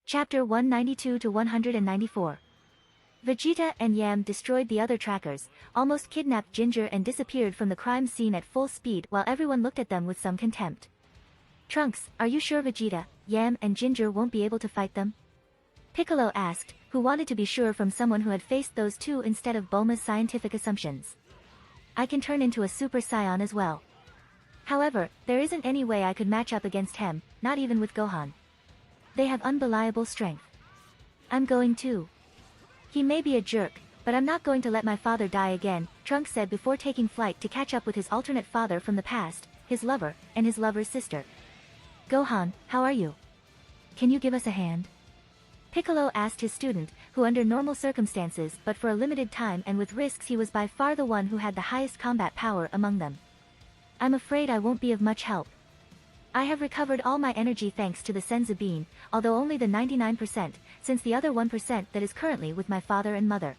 Chapter 192 to 194. Vegeta and Yam destroyed the other trackers, almost kidnapped Ginger and disappeared from the crime scene at full speed while everyone looked at them with some contempt. Trunks, are you sure Vegeta, Yam and Ginger won't be able to fight them? Piccolo asked, who wanted to be sure from someone who had faced those two instead of Bulma's scientific assumptions. I can turn into a Super Saiyan as well. However, there isn't any way I could match up against him, not even with Gohan. They have unbelievable strength. I'm going too. He may be a jerk, but I'm not going to let my father die again, Trunks said before taking flight to catch up with his alternate father from the past, his lover, and his lover's sister. Gohan, how are you? Can you give us a hand? Piccolo asked his student, who under normal circumstances but for a limited time and with risks he was by far the one who had the highest combat power among them. I'm afraid I won't be of much help. I have recovered all my energy thanks to the Senzu Bean, although only the 99%, since the other 1% that is currently with my father and mother.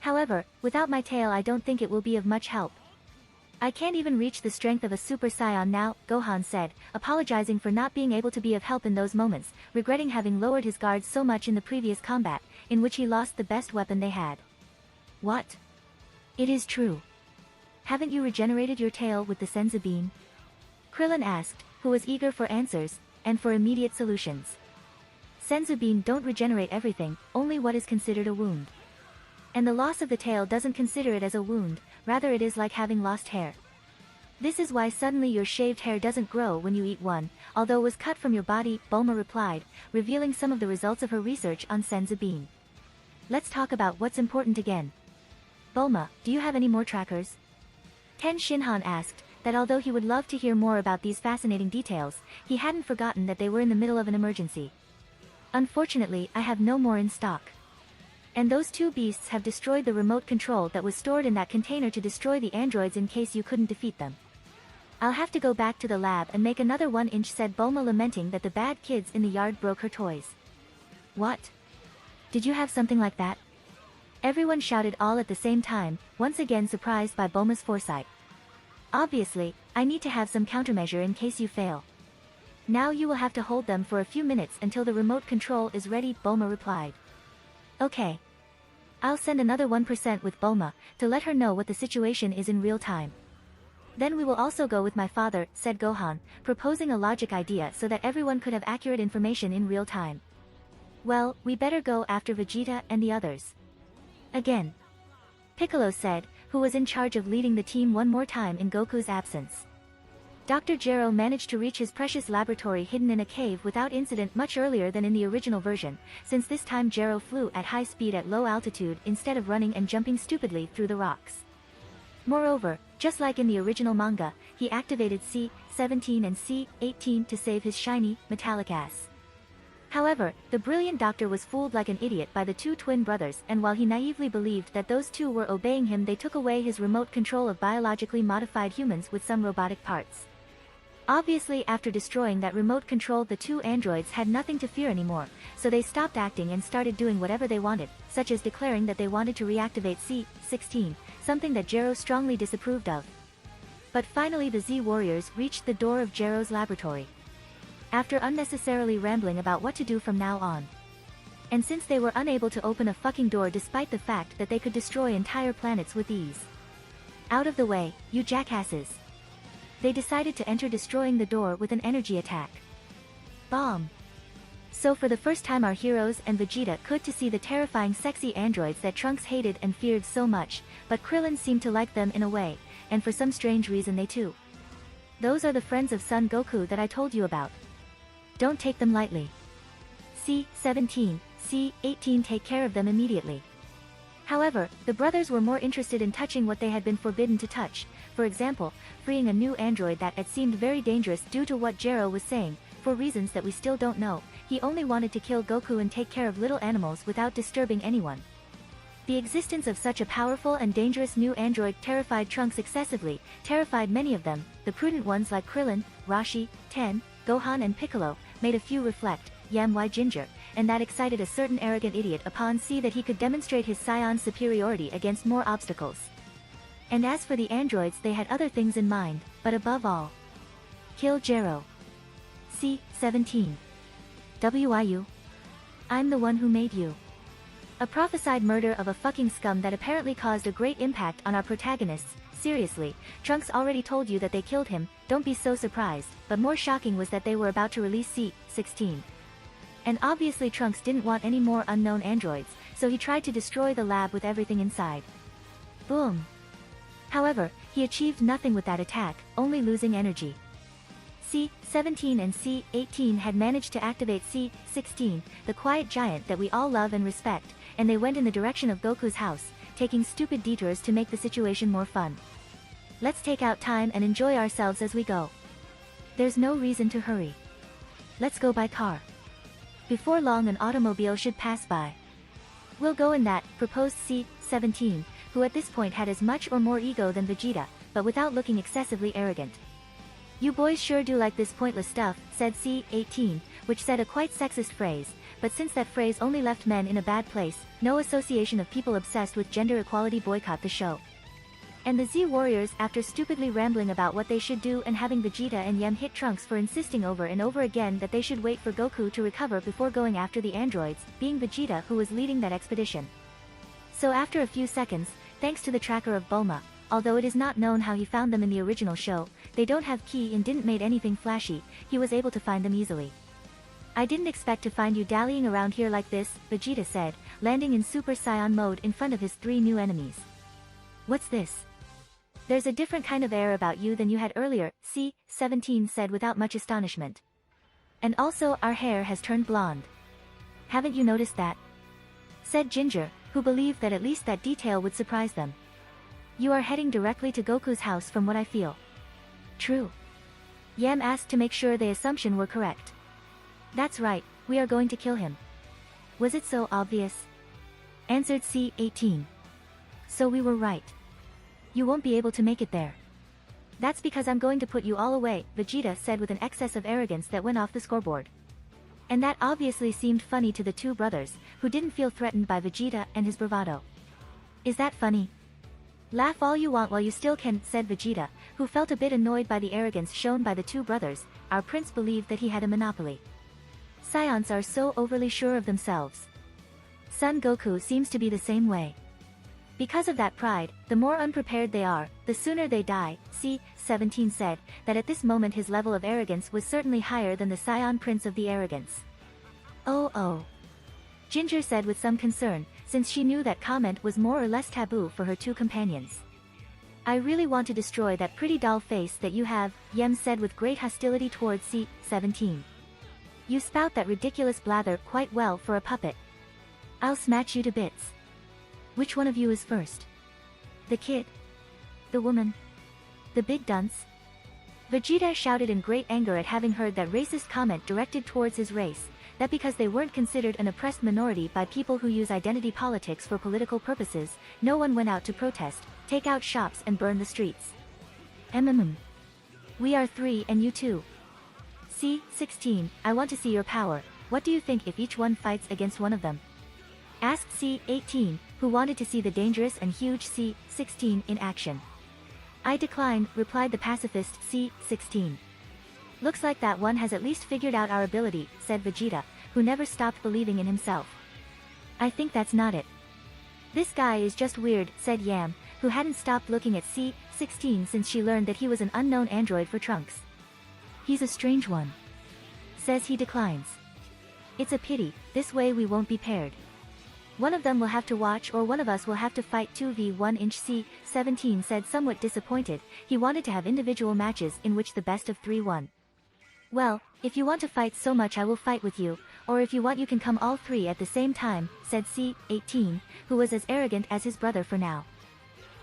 However, without my tail I don't think it will be of much help. I can't even reach the strength of a Super Saiyan now, Gohan said, apologizing for not being able to be of help in those moments, regretting having lowered his guard so much in the previous combat, in which he lost the best weapon they had. What? It is true. Haven't you regenerated your tail with the Senzu Bean? Krillin asked, who was eager for answers, and for immediate solutions. Senzu Bean don't regenerate everything, only what is considered a wound. And the loss of the tail doesn't consider it as a wound, rather it is like having lost hair. This is why suddenly your shaved hair doesn't grow when you eat one, although it was cut from your body, Bulma replied, revealing some of the results of her research on Senzu Bean. Let's talk about what's important again. Bulma, do you have any more trackers? Ten Shinhan asked, that although he would love to hear more about these fascinating details, he hadn't forgotten that they were in the middle of an emergency. Unfortunately, I have no more in stock. And those two beasts have destroyed the remote control that was stored in that container to destroy the androids in case you couldn't defeat them. I'll have to go back to the lab and make another 1-inch, said Bulma, lamenting that the bad kids in the yard broke her toys. What? Did you have something like that? Everyone shouted all at the same time, once again surprised by Bulma's foresight. Obviously, I need to have some countermeasure in case you fail. Now you will have to hold them for a few minutes until the remote control is ready, Bulma replied. Okay. I'll send another 1% with Bulma, to let her know what the situation is in real time. Then we will also go with my father, said Gohan, proposing a logic idea so that everyone could have accurate information in real time. Well, we better go after Vegeta and the others. Again. Piccolo said, who was in charge of leading the team one more time in Goku's absence. Dr. Gero managed to reach his precious laboratory hidden in a cave without incident much earlier than in the original version, since this time Gero flew at high speed at low altitude instead of running and jumping stupidly through the rocks. Moreover, just like in the original manga, he activated C-17 and C-18 to save his shiny, metallic ass. However, the brilliant doctor was fooled like an idiot by the two twin brothers, and while he naively believed that those two were obeying him, they took away his remote control of biologically modified humans with some robotic parts. Obviously, after destroying that remote control, the two androids had nothing to fear anymore, so they stopped acting and started doing whatever they wanted, such as declaring that they wanted to reactivate C-16, something that Gero strongly disapproved of. But finally the Z-Warriors reached the door of Gero's laboratory. After unnecessarily rambling about what to do from now on. And since they were unable to open a fucking door despite the fact that they could destroy entire planets with ease. Out of the way, you jackasses. They decided to enter, destroying the door with an energy attack. Bomb. So for the first time our heroes and Vegeta could to see the terrifying sexy androids that Trunks hated and feared so much, but Krillin seemed to like them in a way, and for some strange reason they too. Those are the friends of Son Goku that I told you about. Don't take them lightly. C-17, C-18, take care of them immediately. However, the brothers were more interested in touching what they had been forbidden to touch, for example, freeing a new android that had seemed very dangerous due to what Gero was saying, for reasons that we still don't know. He only wanted to kill Goku and take care of little animals without disturbing anyone. The existence of such a powerful and dangerous new android terrified Trunks excessively, terrified many of them, the prudent ones like Krillin, Rashi, Ten, Gohan and Piccolo, made a few reflect, Yam why Ginger, and that excited a certain arrogant idiot upon see that he could demonstrate his Saiyan's superiority against more obstacles. And as for the androids, they had other things in mind, but above all, kill Gero. C-17. WIU. I'm the one who made you. A prophesied murder of a fucking scum that apparently caused a great impact on our protagonists. Seriously, Trunks already told you that they killed him, don't be so surprised, but more shocking was that they were about to release C-16. And obviously Trunks didn't want any more unknown androids, so he tried to destroy the lab with everything inside. Boom. However, he achieved nothing with that attack, only losing energy. C-17 and C-18 had managed to activate C-16, the quiet giant that we all love and respect, and they went in the direction of Goku's house, taking stupid detours to make the situation more fun. Let's take out time and enjoy ourselves as we go. There's no reason to hurry. Let's go by car. Before long an automobile should pass by. We'll go in that, proposed C-17, who at this point had as much or more ego than Vegeta, but without looking excessively arrogant. You boys sure do like this pointless stuff, said C-18, which said a quite sexist phrase, but since that phrase only left men in a bad place, no association of people obsessed with gender equality boycott the show. And the Z-Warriors, after stupidly rambling about what they should do and having Vegeta and Yem hit Trunks for insisting over and over again that they should wait for Goku to recover before going after the androids, being Vegeta who was leading that expedition. So after a few seconds, thanks to the tracker of Bulma, although it is not known how he found them in the original show, they don't have key and didn't made anything flashy, he was able to find them easily. I didn't expect to find you dallying around here like this, Vegeta said, landing in Super Saiyan mode in front of his 3 new enemies. What's this? There's a different kind of air about you than you had earlier, C-17 said without much astonishment. And also our hair has turned blonde. Haven't you noticed that? Said Ginger, who believed that at least that detail would surprise them. You are heading directly to Goku's house from what I feel. True. Yam asked to make sure the assumption were correct. That's right, we are going to kill him. Was it so obvious? Answered C-18. So we were right. You won't be able to make it there. That's because I'm going to put you all away, Vegeta said with an excess of arrogance that went off the scoreboard. And that obviously seemed funny to the 2 brothers, who didn't feel threatened by Vegeta and his bravado. Is that funny? Laugh all you want while you still can, said Vegeta, who felt a bit annoyed by the arrogance shown by the 2 brothers. Our prince believed that he had a monopoly. Saiyans are so overly sure of themselves. Son Goku seems to be the same way. Because of that pride, the more unprepared they are, the sooner they die, C-17 said, that at this moment his level of arrogance was certainly higher than the Saiyan prince of the arrogance. Oh. Ginger said with some concern, since she knew that comment was more or less taboo for her 2 companions. I really want to destroy that pretty doll face that you have, Yem said with great hostility towards C-17. You spout that ridiculous blather quite well for a puppet. I'll smash you to bits. Which one of you is first? The kid? The woman? The big dunce? Vegeta shouted in great anger at having heard that racist comment directed towards his race, that because they weren't considered an oppressed minority by people who use identity politics for political purposes, no one went out to protest, take out shops and burn the streets. We are 3 and you 2. C-16, I want to see your power. What do you think if each one fights against one of them? Asked C-18, who wanted to see the dangerous and huge C-16 in action. I decline, replied the pacifist C-16. Looks like that one has at least figured out our ability, said Vegeta, who never stopped believing in himself. I think that's not it. This guy is just weird, said Yam, who hadn't stopped looking at C-16 since she learned that he was an unknown android for Trunks. He's a strange one. Says he declines. It's a pity, this way we won't be paired. One of them will have to watch or one of us will have to fight 2v1 inch C-17 said somewhat disappointed, he wanted to have individual matches in which the best of 3 won. Well, if you want to fight so much I will fight with you, or if you want you can come all 3 at the same time, said C-18, who was as arrogant as his brother for now.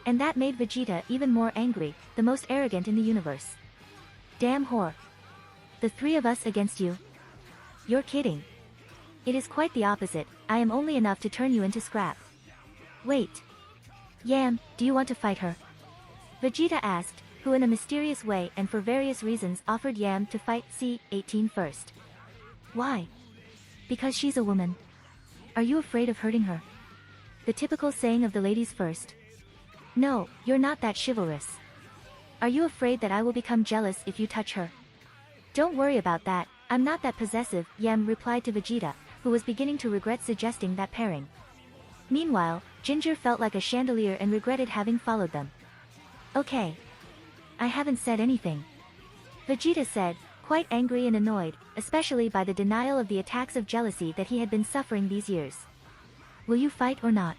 And that made Vegeta even more angry, the most arrogant in the universe. Damn whore. The 3 of us against you? You're kidding. It is quite the opposite, I am only enough to turn you into scrap. Wait. Yam, do you want to fight her? Vegeta asked, who in a mysterious way and for various reasons offered Yam to fight C-18 first. Why? Because she's a woman. Are you afraid of hurting her? The typical saying of the ladies first. No, you're not that chivalrous. Are you afraid that I will become jealous if you touch her? Don't worry about that, I'm not that possessive, Yam replied to Vegeta, who was beginning to regret suggesting that pairing. Meanwhile, Ginger felt like a chandelier and regretted having followed them. Okay. I haven't said anything. Vegeta said, quite angry and annoyed, especially by the denial of the attacks of jealousy that he had been suffering these years. Will you fight or not?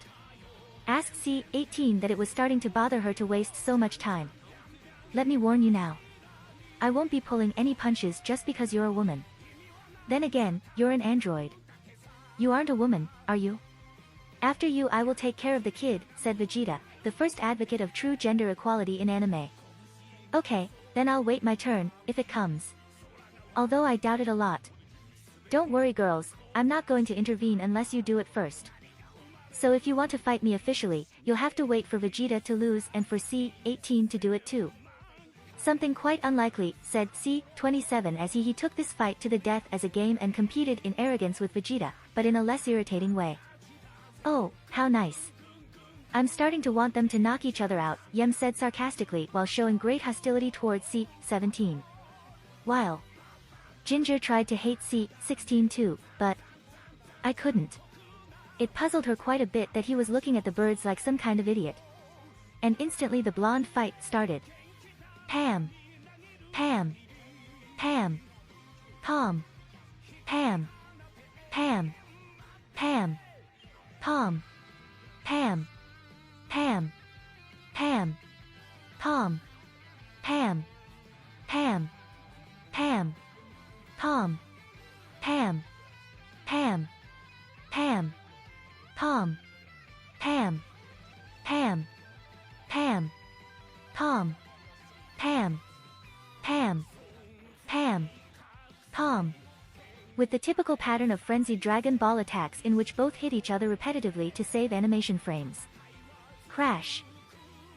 Asked C-18 that it was starting to bother her to waste so much time. Let me warn you now. I won't be pulling any punches just because you're a woman. Then again, you're an android. You aren't a woman, are you? After you I will take care of the kid, said Vegeta, the first advocate of true gender equality in anime. Okay, then I'll wait my turn, if it comes. Although I doubt it a lot. Don't worry girls, I'm not going to intervene unless you do it first. So if you want to fight me officially, you'll have to wait for Vegeta to lose and for C-18 to do it too. Something quite unlikely, said C-27 as he took this fight to the death as a game and competed in arrogance with Vegeta, but in a less irritating way. Oh, how nice. I'm starting to want them to knock each other out, Yem said sarcastically while showing great hostility towards C-17. While Ginger tried to hate C-16 too, but I couldn't. It puzzled her quite a bit that he was looking at the birds like some kind of idiot. And instantly the blonde fight started. Pam. Pam. Pam. Pom. Pam. Pam. Pam. Pom. Pam. Pam. Pam. Pom. Pam. Pam. Pam. Pom. Pam. Pam. Pam. Pom. Pam. Pam. Pam. Pom. Pam. Pam. Pam. Pom. With the typical pattern of frenzied Dragon Ball attacks in which both hit each other repetitively to save animation frames. Crash.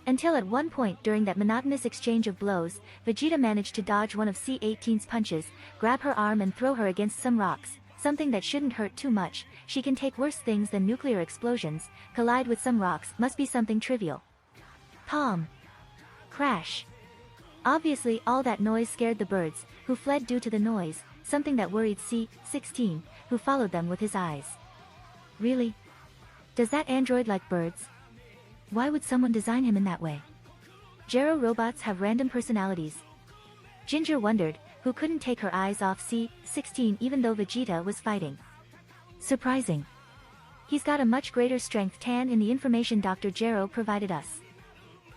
Until at one point during that monotonous exchange of blows, Vegeta managed to dodge one of C-18's punches, grab her arm and throw her against some rocks, something that shouldn't hurt too much. She can take worse things than nuclear explosions. Collide with some rocks must be something trivial. Pom. Crash. Obviously all that noise scared the birds, who fled due to the noise, something that worried C-16, who followed them with his eyes. Really? Does that android like birds? Why would someone design him in that way? Gero robots have random personalities. Ginger wondered, who couldn't take her eyes off C-16 even though Vegeta was fighting. Surprising. He's got a much greater strength than in the information Dr. Gero provided us.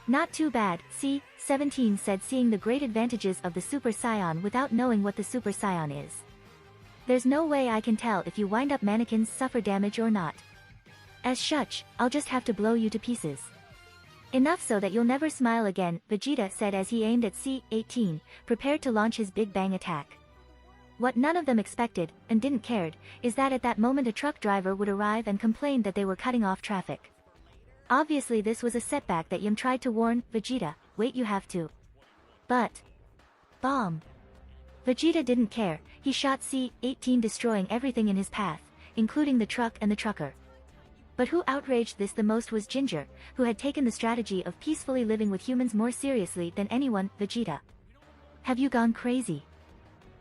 Not too bad, C-17 said, seeing the great advantages of the Super Saiyan without knowing what the Super Saiyan is. There's no way I can tell if you wind up mannequins suffer damage or not. As such, I'll just have to blow you to pieces. Enough so that you'll never smile again, Vegeta said as he aimed at C-18, prepared to launch his Big Bang attack. What none of them expected, and didn't cared, is that at that moment a truck driver would arrive and complain that they were cutting off traffic. Obviously this was a setback that Yim tried to warn Vegeta, wait, you have to. But bomb. Vegeta didn't care, he shot C-18, destroying everything in his path, including the truck and the trucker. But who outraged this the most was Ginger, who had taken the strategy of peacefully living with humans more seriously than anyone. Vegeta. Have you gone crazy?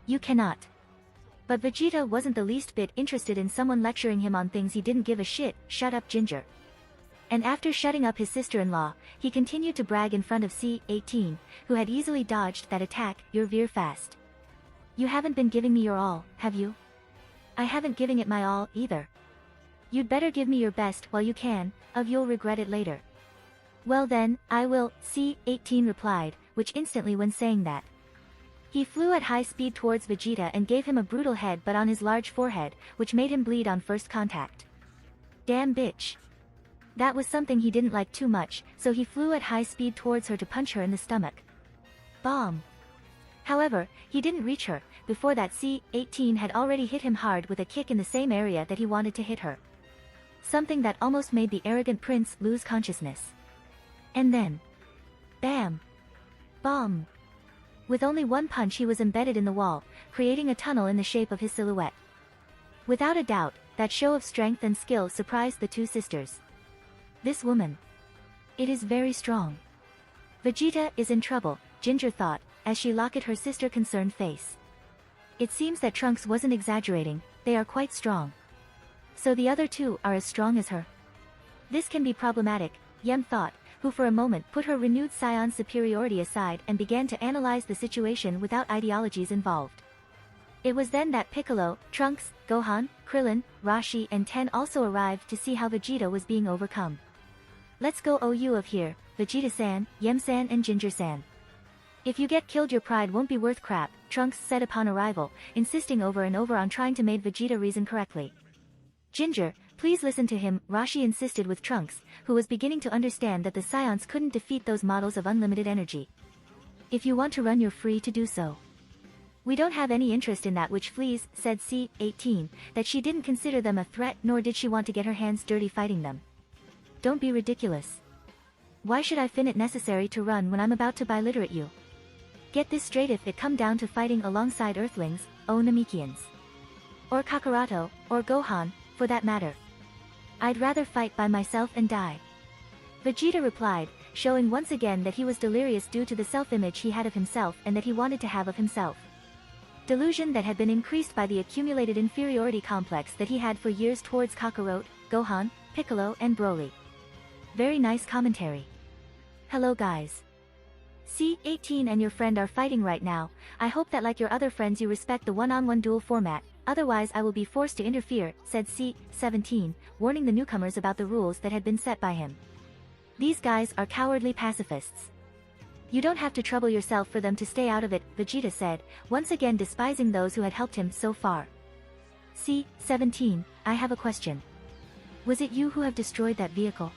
You cannot. But Vegeta wasn't the least bit interested in someone lecturing him on things he didn't give a shit. Shut up, Ginger. And after shutting up his sister-in-law, he continued to brag in front of C-18, who had easily dodged that attack. You're veer fast. You haven't been giving me your all, have you? I haven't given it my all, either. You'd better give me your best while you can, or you'll regret it later. Well then, I will, C-18 replied, which instantly when saying that. He flew at high speed towards Vegeta and gave him a brutal headbutt on his large forehead, which made him bleed on first contact. Damn bitch. That was something he didn't like too much, so he flew at high speed towards her to punch her in the stomach. Bomb. However, he didn't reach her. Before that, C-18 had already hit him hard with a kick in the same area that he wanted to hit her. Something that almost made the arrogant prince lose consciousness. And then, bam. Bomb. With only one punch he was embedded in the wall, creating a tunnel in the shape of his silhouette. Without a doubt, that show of strength and skill surprised the two sisters. This woman. It is very strong. Vegeta is in trouble, Ginger thought, as she looked at her sister's concerned face. It seems that Trunks wasn't exaggerating, they are quite strong. So the other two are as strong as her. This can be problematic, Yem thought, who for a moment put her renewed scion superiority aside and began to analyze the situation without ideologies involved. It was then that Piccolo, Trunks, Gohan, Krillin, Rashi and Ten also arrived to see how Vegeta was being overcome. Let's go OU of here, Vegeta-san, Yem-san and Ginger-san. If you get killed your pride won't be worth crap, Trunks said upon arrival, insisting over and over on trying to make Vegeta reason correctly. Ginger, please listen to him, Rashi insisted with Trunks, who was beginning to understand that the Scions couldn't defeat those models of unlimited energy. If you want to run you're free to do so. We don't have any interest in that which flees, said C-18, that she didn't consider them a threat nor did she want to get her hands dirty fighting them. Don't be ridiculous. Why should I find it necessary to run when I'm about to biliterate you? Get this straight, if it come down to fighting alongside Earthlings, Namikians. Or Kakaroto, or Gohan, for that matter. I'd rather fight by myself and die. Vegeta replied, showing once again that he was delirious due to the self-image he had of himself and that he wanted to have of himself. Delusion that had been increased by the accumulated inferiority complex that he had for years towards Kakarot, Gohan, Piccolo and Broly. Very nice commentary. Hello guys. C-18 and your friend are fighting right now. I hope that like your other friends you respect the one-on-one duel format, otherwise I will be forced to interfere, said C-17, warning the newcomers about the rules that had been set by him. These guys are cowardly pacifists. You don't have to trouble yourself for them to stay out of it, Vegeta said, once again despising those who had helped him so far. C-17, I have a question. Was it you who have destroyed that vehicle?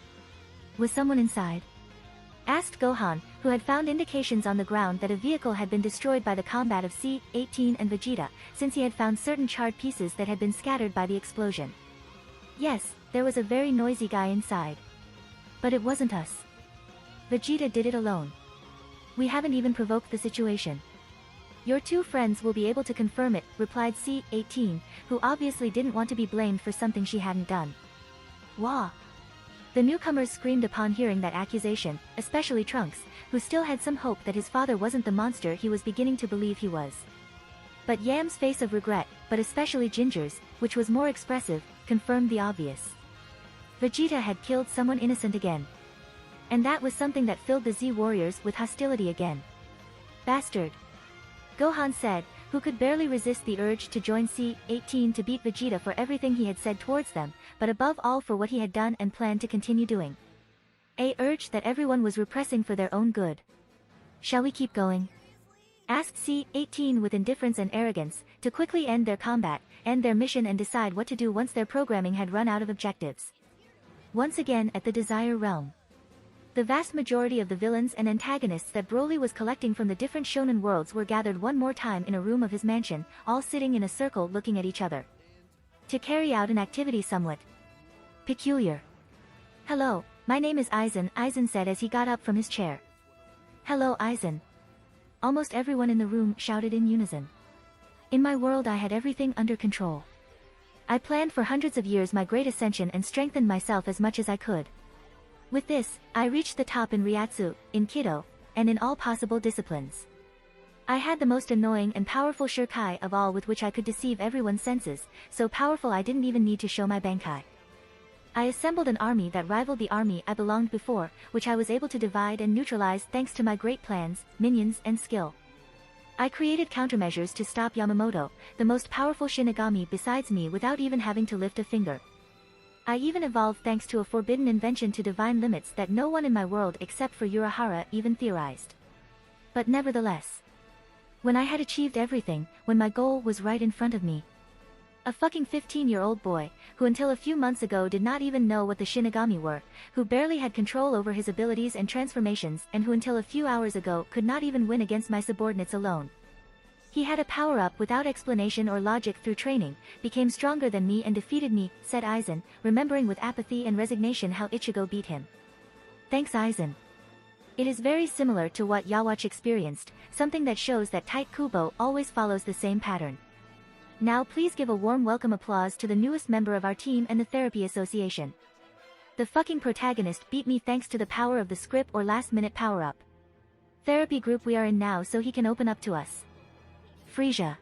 Was someone inside? Asked Gohan, who had found indications on the ground that a vehicle had been destroyed by the combat of C-18 and Vegeta, since he had found certain charred pieces that had been scattered by the explosion. Yes, there was a very noisy guy inside. But it wasn't us. Vegeta did it alone. We haven't even provoked the situation. Your two friends will be able to confirm it, replied C-18, who obviously didn't want to be blamed for something she hadn't done. Wah! The newcomers screamed upon hearing that accusation, especially Trunks, who still had some hope that his father wasn't the monster he was beginning to believe he was. But Yam's face of regret, but especially Ginger's, which was more expressive, confirmed the obvious. Vegeta had killed someone innocent again. And that was something that filled the Z-Warriors with hostility again. Bastard! Gohan said, who could barely resist the urge to join C-18 to beat Vegeta for everything he had said towards them, but above all for what he had done and planned to continue doing. A urge that everyone was repressing for their own good. Shall we keep going? Asked C-18 with indifference and arrogance, to quickly end their combat, end their mission and decide what to do once their programming had run out of objectives. Once again at the Desire Realm. The vast majority of the villains and antagonists that Broly was collecting from the different shonen worlds were gathered one more time in a room of his mansion, all sitting in a circle looking at each other. To carry out an activity somewhat peculiar. Hello, my name is Aizen, Aizen said as he got up from his chair. Hello Aizen. Almost everyone in the room shouted in unison. In my world I had everything under control. I planned for hundreds of years my great ascension and strengthened myself as much as I could. With this, I reached the top in Ryatsu, in Kido, and in all possible disciplines. I had the most annoying and powerful Shirkai of all with which I could deceive everyone's senses, so powerful I didn't even need to show my Bankai. I assembled an army that rivaled the army I belonged before, which I was able to divide and neutralize thanks to my great plans, minions and skill. I created countermeasures to stop Yamamoto, the most powerful Shinigami besides me without even having to lift a finger. I even evolved thanks to a forbidden invention to divine limits that no one in my world except for Urahara even theorized. But nevertheless, when I had achieved everything, when my goal was right in front of me, a fucking 15-year-old boy, who until a few months ago did not even know what the Shinigami were, who barely had control over his abilities and transformations and who until a few hours ago could not even win against my subordinates alone. He had a power-up without explanation or logic through training, became stronger than me and defeated me, said Aizen, remembering with apathy and resignation how Ichigo beat him. Thanks Aizen. It is very similar to what Yawatch experienced, something that shows that Tite Kubo always follows the same pattern. Now please give a warm welcome applause to the newest member of our team and the Therapy Association. The fucking protagonist beat me thanks to the power of the script or last-minute power-up. Therapy group we are in now so he can open up to us. Frisia.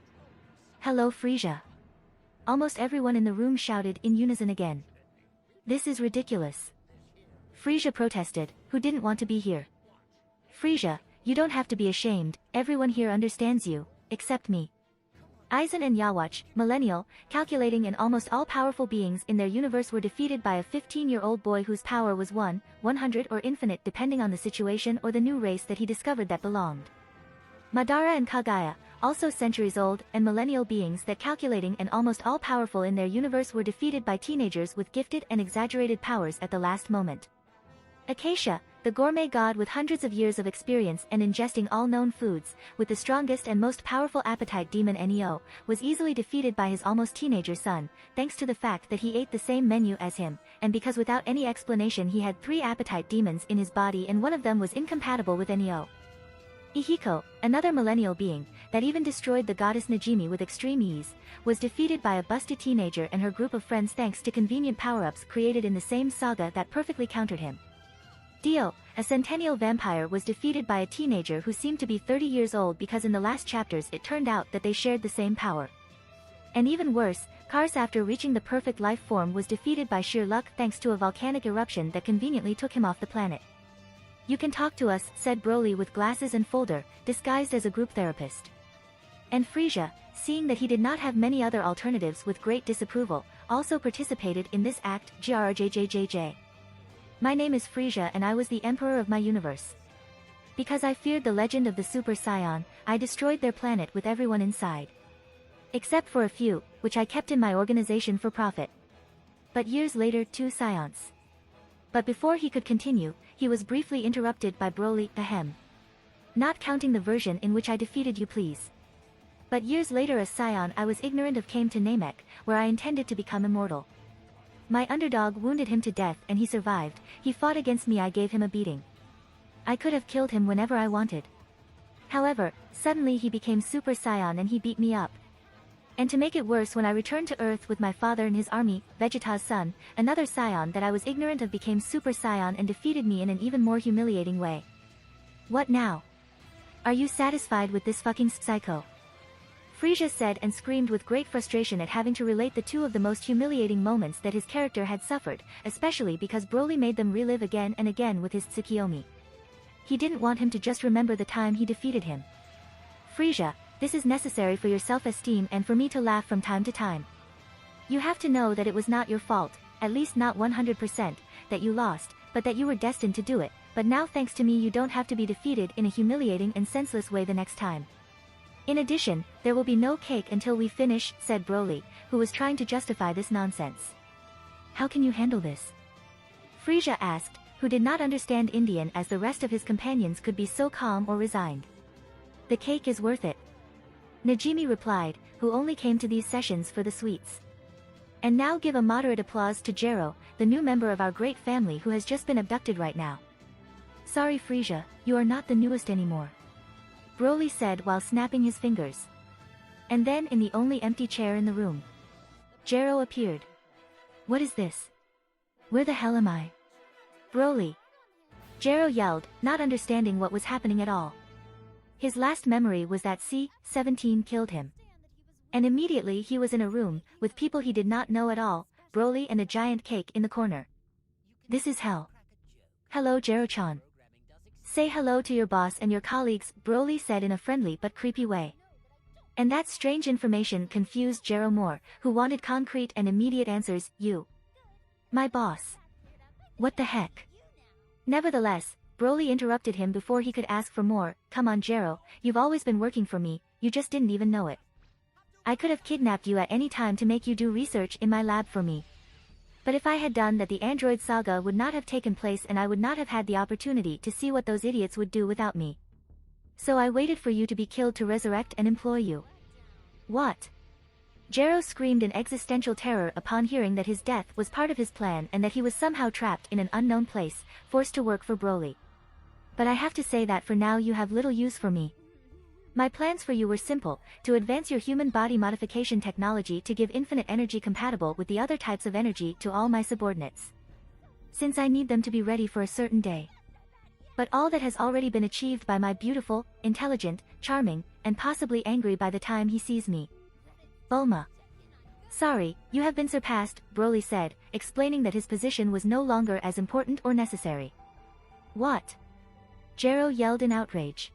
Hello Frisia. Almost everyone in the room shouted in unison again. This is ridiculous. Frisia protested, who didn't want to be here. Frisia, you don't have to be ashamed, everyone here understands you, except me. Aizen and Yawatch, millennial, calculating and almost all-powerful beings in their universe were defeated by a 15-year-old boy whose power was 1, 100 or infinite depending on the situation or the new race that he discovered that belonged. Madara and Kagaya, also centuries old and millennial beings that calculating and almost all-powerful in their universe were defeated by teenagers with gifted and exaggerated powers at the last moment. Acacia, the gourmet god with hundreds of years of experience and ingesting all known foods, with the strongest and most powerful appetite demon Neo, was easily defeated by his almost teenager son, thanks to the fact that he ate the same menu as him, and because without any explanation he had 3 appetite demons in his body and one of them was incompatible with Neo. Ihiko, another millennial being, that even destroyed the goddess Najimi with extreme ease, was defeated by a busted teenager and her group of friends thanks to convenient power-ups created in the same saga that perfectly countered him. Dio, a centennial vampire, was defeated by a teenager who seemed to be 30 years old because in the last chapters it turned out that they shared the same power. And even worse, Kars after reaching the perfect life form was defeated by sheer luck thanks to a volcanic eruption that conveniently took him off the planet. You can talk to us, said Broly with glasses and folder, disguised as a group therapist. And Frisia, seeing that he did not have many other alternatives with great disapproval, also participated in this act, grrjjjj. My name is Frisia and I was the emperor of my universe. Because I feared the legend of the Super Saiyan, I destroyed their planet with everyone inside. Except for a few, which I kept in my organization for profit. But years later 2 Scions. But before he could continue, he was briefly interrupted by Broly, ahem. Not counting the version in which I defeated you please. But years later a Scion I was ignorant of came to Namek, where I intended to become immortal. My underdog wounded him to death and he survived, he fought against me I gave him a beating. I could have killed him whenever I wanted. However, suddenly he became Super Saiyan and he beat me up. And to make it worse when I returned to Earth with my father and his army, Vegeta's son, another Scion that I was ignorant of became Super Saiyan and defeated me in an even more humiliating way. What now? Are you satisfied with this fucking psycho? Frisia said and screamed with great frustration at having to relate the 2 of the most humiliating moments that his character had suffered, especially because Broly made them relive again and again with his Tsukiyomi. He didn't want him to just remember the time he defeated him. Frisia, this is necessary for your self-esteem and for me to laugh from time to time. You have to know that it was not your fault, at least not 100%, that you lost, but that you were destined to do it, but now thanks to me you don't have to be defeated in a humiliating and senseless way the next time. In addition, there will be no cake until we finish, said Broly, who was trying to justify this nonsense. How can you handle this? Frisia asked, who did not understand Indian as the rest of his companions could be so calm or resigned. The cake is worth it. Najimi replied, who only came to these sessions for the sweets. And now give a moderate applause to Jero, the new member of our great family who has just been abducted right now. Sorry Frisia, you are not the newest anymore. Broly said while snapping his fingers. And then in the only empty chair in the room, Jero appeared. What is this? Where the hell am I? Broly. Jero yelled, not understanding what was happening at all. His last memory was that C-17 killed him. And immediately he was in a room, with people he did not know at all, Broly and a giant cake in the corner. This is hell. Hello Jero-chan. Say hello to your boss and your colleagues, Broly said in a friendly but creepy way. And that strange information confused Jero more, who wanted concrete and immediate answers, you. My boss. What the heck? Nevertheless, Broly interrupted him before he could ask for more, come on Jero, you've always been working for me, you just didn't even know it. I could have kidnapped you at any time to make you do research in my lab for me. But if I had done that the android saga would not have taken place and I would not have had the opportunity to see what those idiots would do without me. So I waited for you to be killed to resurrect and employ you. What? Jero screamed in existential terror upon hearing that his death was part of his plan and that he was somehow trapped in an unknown place, forced to work for Broly. But I have to say that for now you have little use for me. My plans for you were simple, to advance your human body modification technology to give infinite energy compatible with the other types of energy to all my subordinates. Since I need them to be ready for a certain day. But all that has already been achieved by my beautiful, intelligent, charming, and possibly angry by the time he sees me. Bulma. Sorry, you have been surpassed, Broly said, explaining that his position was no longer as important or necessary. What? Gero yelled in outrage.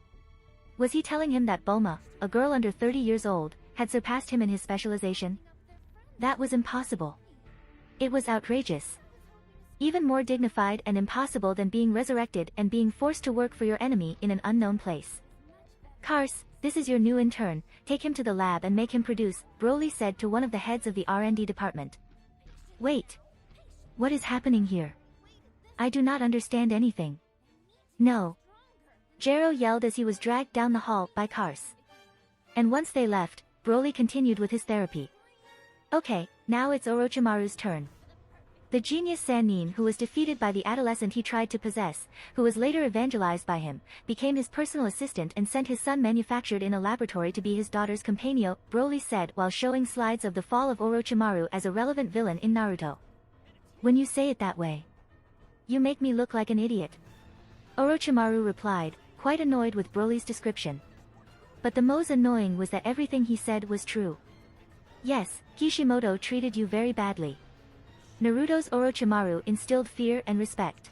Was he telling him that Bulma, a girl under 30 years old, had surpassed him in his specialization? That was impossible. It was outrageous. Even more dignified and impossible than being resurrected and being forced to work for your enemy in an unknown place. Kars, this is your new intern, take him to the lab and make him produce, Broly said to one of the heads of the R&D department. Wait. What is happening here? I do not understand anything. No. Gero yelled as he was dragged down the hall by Kars. And once they left, Broly continued with his therapy. Okay, now it's Orochimaru's turn. The genius Sannin, who was defeated by the adolescent he tried to possess, who was later evangelized by him, became his personal assistant and sent his son manufactured in a laboratory to be his daughter's companion, Broly said while showing slides of the fall of Orochimaru as a relevant villain in Naruto. When you say it that way, you make me look like an idiot. Orochimaru replied, quite annoyed with Broly's description. But the most annoying was that everything he said was true. Yes, Kishimoto treated you very badly. Naruto's Orochimaru instilled fear and respect.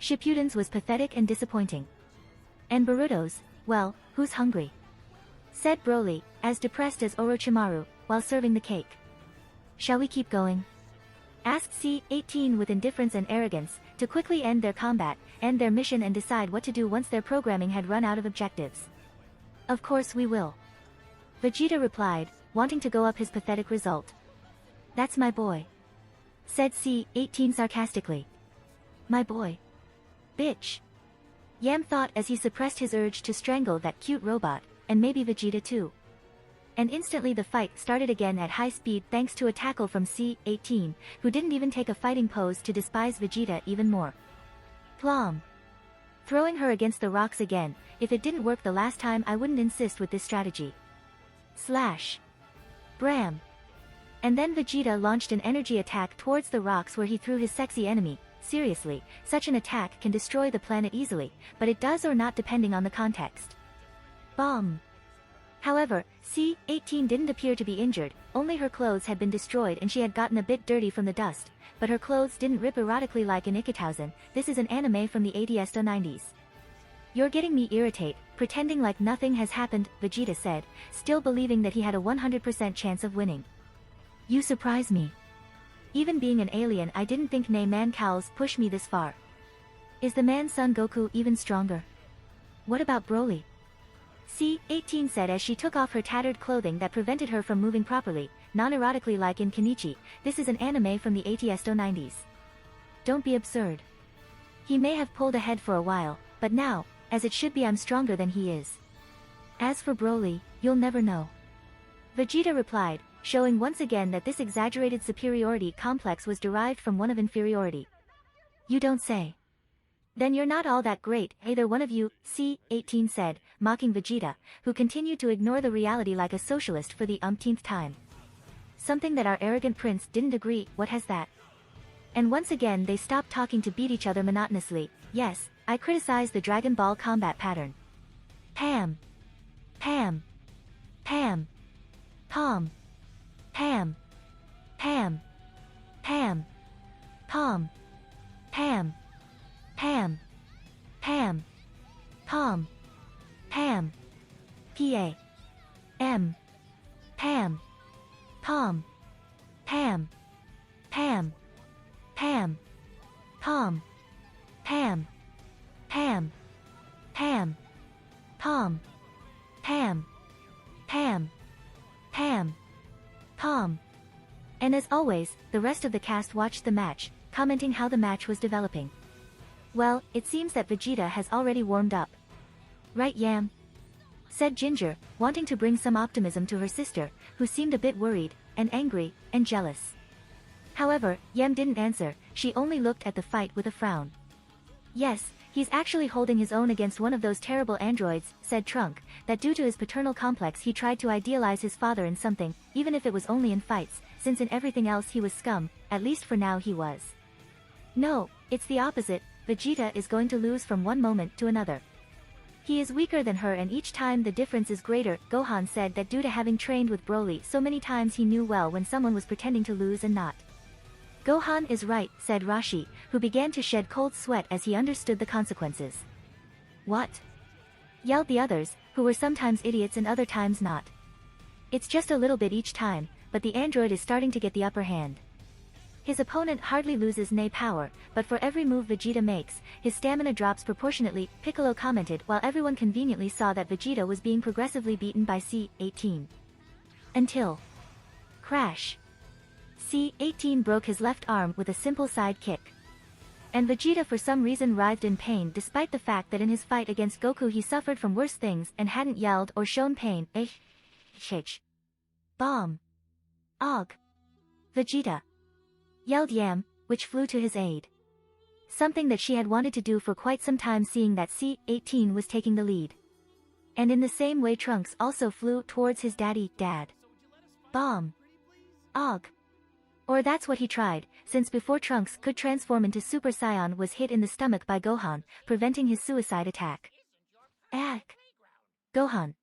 Shippuden's was pathetic and disappointing. And Boruto's, well, who's hungry? Said Broly, as depressed as Orochimaru, while serving the cake. Shall we keep going? Asked C-18 with indifference and arrogance, to quickly end their combat, end their mission and decide what to do once their programming had run out of objectives. Of course we will. Vegeta replied, wanting to go up his pathetic result. That's my boy. Said C-18 sarcastically. My boy. Bitch. Yam thought as he suppressed his urge to strangle that cute robot, and maybe Vegeta too. And instantly the fight started again at high speed thanks to a tackle from C-18, who didn't even take a fighting pose to despise Vegeta even more. Plom. Throwing her against the rocks again, if it didn't work the last time I wouldn't insist with this strategy. Slash. Bram. And then Vegeta launched an energy attack towards the rocks where he threw his sexy enemy. Seriously, such an attack can destroy the planet easily, but it does or not depending on the context. Bomb. However, C-18 didn't appear to be injured, only her clothes had been destroyed and she had gotten a bit dirty from the dust, but her clothes didn't rip erotically like in Ikitouzan. This is an anime from the 90s. You're getting me irritate, pretending like nothing has happened, Vegeta said, still believing that he had a 100% chance of winning. You surprise me. Even being an alien I didn't think Nay Man Cowls push me this far. Is the man Son Goku even stronger? What about Broly? C-18 said as she took off her tattered clothing that prevented her from moving properly, non-erotically like in Kenichi. This is an anime from the 90s. Don't be absurd. He may have pulled ahead for a while, but now, as it should be, I'm stronger than he is. As for Broly, you'll never know. Vegeta replied, showing once again that this exaggerated superiority complex was derived from one of inferiority. You don't say. Then you're not all that great, either one of you, C-18 said, mocking Vegeta, who continued to ignore the reality like a socialist for the umpteenth time. Something that our arrogant prince didn't agree, what has that? And once again they stopped talking to beat each other monotonously. Yes, I criticized the Dragon Ball combat pattern. Pam. Pam. Pam. Pom. Pam. Pam. Pam. Pom. Pam. Pam. Pam. Pom. Pam. P.A. M. Pam. Pom. Pam. Pam. Pam. Pom. Pam. Pam. Pam. Pom. Pam. Pam. Pam. Pom. And as always, the rest of the cast watched the match, commenting how the match was developing. Well, it seems that Vegeta has already warmed up. Right, Yam? Said Ginger, wanting to bring some optimism to her sister, who seemed a bit worried, and angry, and jealous. However, Yam didn't answer, she only looked at the fight with a frown. Yes, he's actually holding his own against one of those terrible androids, said Trunk, that due to his paternal complex he tried to idealize his father in something, even if it was only in fights, since in everything else he was scum, at least for now he was. No, it's the opposite, Vegeta is going to lose from one moment to another. He is weaker than her and each time the difference is greater. Gohan said that due to having trained with Broly so many times he knew well when someone was pretending to lose and not. Gohan is right, said Rashi, who began to shed cold sweat as he understood the consequences. What? Yelled the others, who were sometimes idiots and other times not. It's just a little bit each time, but the android is starting to get the upper hand. His opponent hardly loses nay power, but for every move Vegeta makes, his stamina drops proportionately, Piccolo commented while everyone conveniently saw that Vegeta was being progressively beaten by C-18. Until... crash. C-18 broke his left arm with a simple side kick. And Vegeta for some reason writhed in pain despite the fact that in his fight against Goku he suffered from worse things and hadn't yelled or shown pain. Bomb. Og. Vegeta. Yelled Yam, which flew to his aid. Something that she had wanted to do for quite some time seeing that C-18 was taking the lead. And in the same way Trunks also flew towards his dad. Bomb. Og. Or that's what he tried, since before Trunks could transform into Super Saiyan was hit in the stomach by Gohan, preventing his suicide attack. Gohan.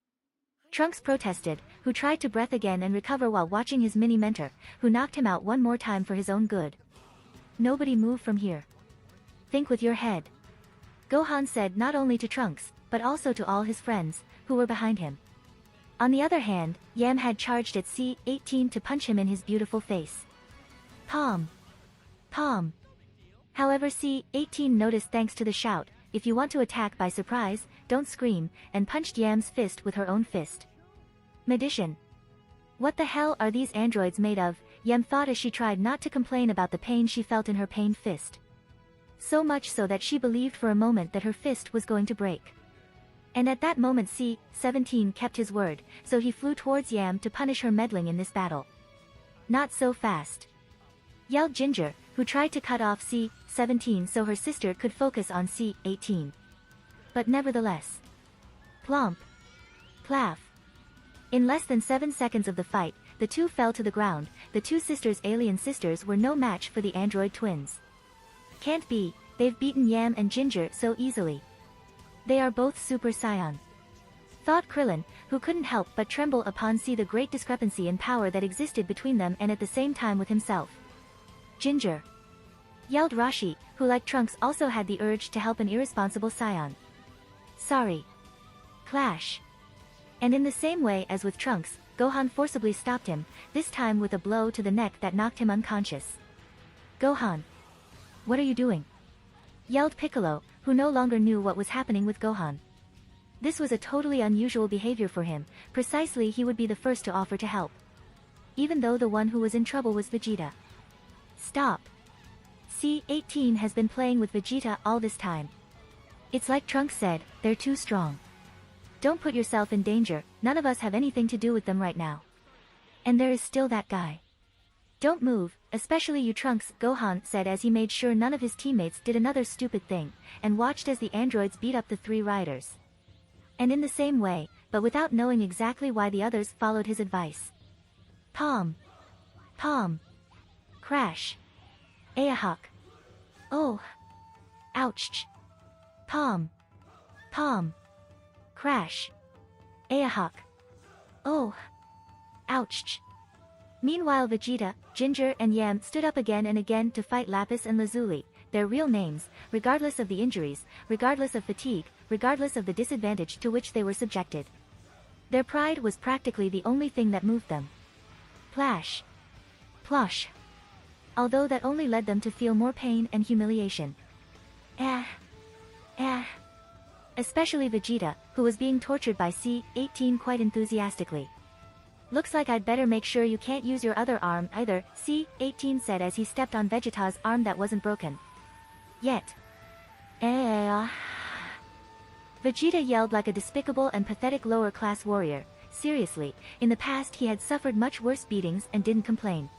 Trunks protested, who tried to breath again and recover while watching his mini-mentor, who knocked him out one more time for his own good. Nobody move from here. Think with your head. Gohan said not only to Trunks, but also to all his friends, who were behind him. On the other hand, Yam had charged at C-18 to punch him in his beautiful face. Palm. However C-18 noticed thanks to the shout, if you want to attack by surprise, don't scream, and punched Yam's fist with her own fist. Magician. What the hell are these androids made of, Yam thought as she tried not to complain about the pain she felt in her pained fist. So much so that she believed for a moment that her fist was going to break. And at that moment C-17 kept his word, so he flew towards Yam to punish her meddling in this battle. Not so fast. Yelled Ginger, who tried to cut off C-17 so her sister could focus on C-18. But nevertheless. Plomp. Plaff. In less than 7 seconds of the fight, the two fell to the ground. The two alien sisters were no match for the android twins. Can't be, they've beaten Yam and Ginger so easily. They are both Super Saiyan. Thought Krillin, who couldn't help but tremble upon see the great discrepancy in power that existed between them and at the same time with himself. Ginger. Yelled Rashi, who like Trunks also had the urge to help an irresponsible Saiyan. Sorry. Clash. And in the same way as with Trunks, Gohan forcibly stopped him, this time with a blow to the neck that knocked him unconscious. Gohan. What are you doing? Yelled Piccolo, who no longer knew what was happening with Gohan. This was a totally unusual behavior for him, precisely he would be the first to offer to help. Even though the one who was in trouble was Vegeta. Stop. C-18 has been playing with Vegeta all this time. It's like Trunks said, they're too strong. Don't put yourself in danger, none of us have anything to do with them right now. And there is still that guy. Don't move, especially you Trunks, Gohan said as he made sure none of his teammates did another stupid thing, and watched as the androids beat up the three riders. And in the same way, but without knowing exactly why the others followed his advice. Palm. Crash. Ayahawk. Oh. Ouch. Palm. Crash. Ayahawk. Oh. Ouch. Meanwhile Vegeta, Ginger and Yam stood up again and again to fight Lapis and Lazuli, their real names, regardless of the injuries, regardless of fatigue, regardless of the disadvantage to which they were subjected. Their pride was practically the only thing that moved them. Plash. Plosh. Although that only led them to feel more pain and humiliation. Especially Vegeta, who was being tortured by C-18 quite enthusiastically. Looks like I'd better make sure you can't use your other arm either, C-18 said as he stepped on Vegeta's arm that wasn't broken. Yet. Vegeta yelled like a despicable and pathetic lower-class warrior. Seriously, in the past he had suffered much worse beatings and didn't complain.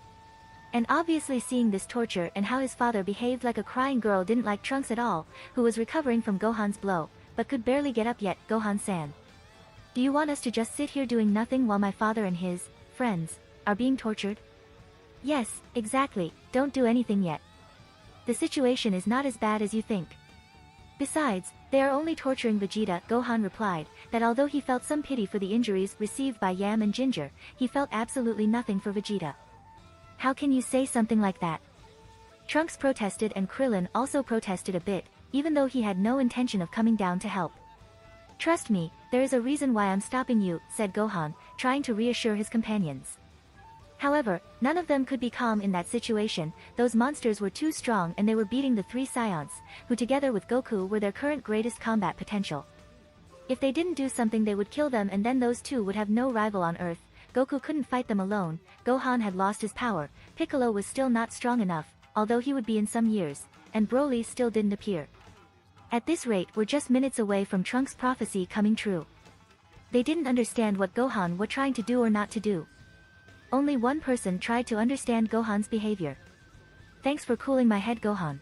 And obviously seeing this torture and how his father behaved like a crying girl didn't like Trunks at all, who was recovering from Gohan's blow, but could barely get up yet. Gohan-san. Do you want us to just sit here doing nothing while my father and his friends are being tortured? Yes, exactly, don't do anything yet. The situation is not as bad as you think. Besides, They are only torturing Vegeta. Gohan replied, that although he felt some pity for the injuries received by Yam and Ginger, he felt absolutely nothing for Vegeta. How can you say something like that? Trunks protested and Krillin also protested a bit, even though he had no intention of coming down to help. Trust me, there is a reason why I'm stopping you, said Gohan, trying to reassure his companions. However, none of them could be calm in that situation. Those monsters were too strong and they were beating the three Scions, who together with Goku were their current greatest combat potential. If they didn't do something they would kill them and then those two would have no rival on Earth. Goku couldn't fight them alone, Gohan had lost his power, Piccolo was still not strong enough, although he would be in some years, and Broly still didn't appear. At this rate we're just minutes away from Trunks' prophecy coming true. They didn't understand what Gohan was trying to do or not to do. Only one person tried to understand Gohan's behavior. Thanks for cooling my head, Gohan.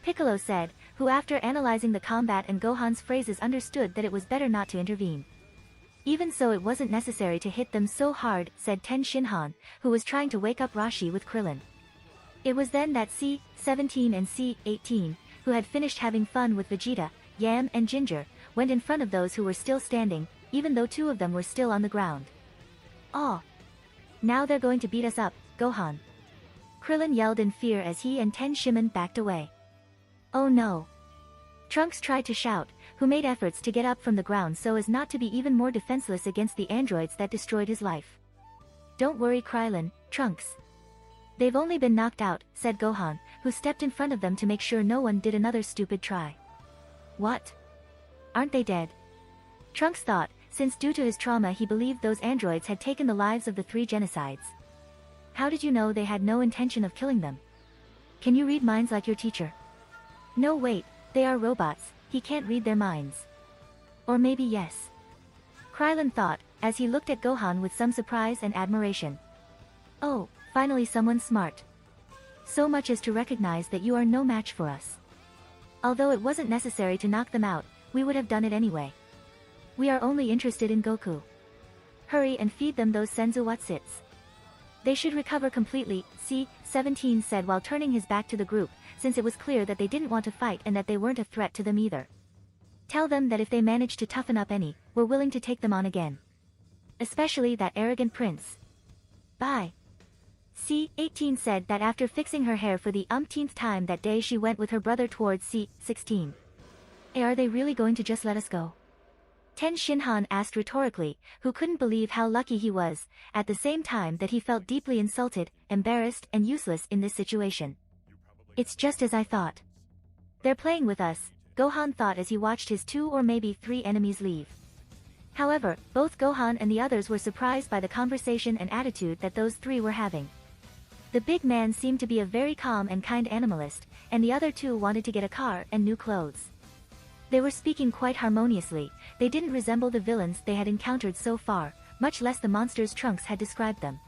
Piccolo said, who after analyzing the combat and Gohan's phrases understood that it was better not to intervene. Even so it wasn't necessary to hit them so hard, said Ten Shinhan, who was trying to wake up Rashi with Krillin. It was then that C-17 and C-18, who had finished having fun with Vegeta, Yam and Ginger, went in front of those who were still standing, even though two of them were still on the ground. Oh! Now they're going to beat us up, Gohan. Krillin yelled in fear as he and Ten Shiman backed away. Oh no! Trunks tried to shout, who made efforts to get up from the ground so as not to be even more defenseless against the androids that destroyed his life. Don't worry, Krillin, Trunks. They've only been knocked out, said Gohan, who stepped in front of them to make sure no one did another stupid try. What? Aren't they dead? Trunks thought, since due to his trauma he believed those androids had taken the lives of the three genocides. How did you know they had no intention of killing them? Can you read minds like your teacher? No wait, they are robots, he can't read their minds. Or maybe yes. Krillin thought, as he looked at Gohan with some surprise and admiration. Oh, finally someone smart. So much as to recognize that you are no match for us. Although it wasn't necessary to knock them out, we would have done it anyway. We are only interested in Goku. Hurry and feed them those senzu watsits. They should recover completely, C-17 said while turning his back to the group, since it was clear that they didn't want to fight and that they weren't a threat to them either. Tell them that if they manage to toughen up any, we're willing to take them on again. Especially that arrogant prince. Bye. C-18 said that after fixing her hair for the umpteenth time that day she went with her brother towards C-16. Are they really going to just let us go? Ten Shinhan asked rhetorically, who couldn't believe how lucky he was, at the same time that he felt deeply insulted, embarrassed and useless in this situation. It's just as I thought. They're playing with us, Gohan thought as he watched his 2 or maybe 3 enemies leave. However, both Gohan and the others were surprised by the conversation and attitude that those 3 were having. The big man seemed to be a very calm and kind animalist, and the other 2 wanted to get a car and new clothes. They were speaking quite harmoniously, they didn't resemble the villains they had encountered so far, much less the monsters Trunks had described them.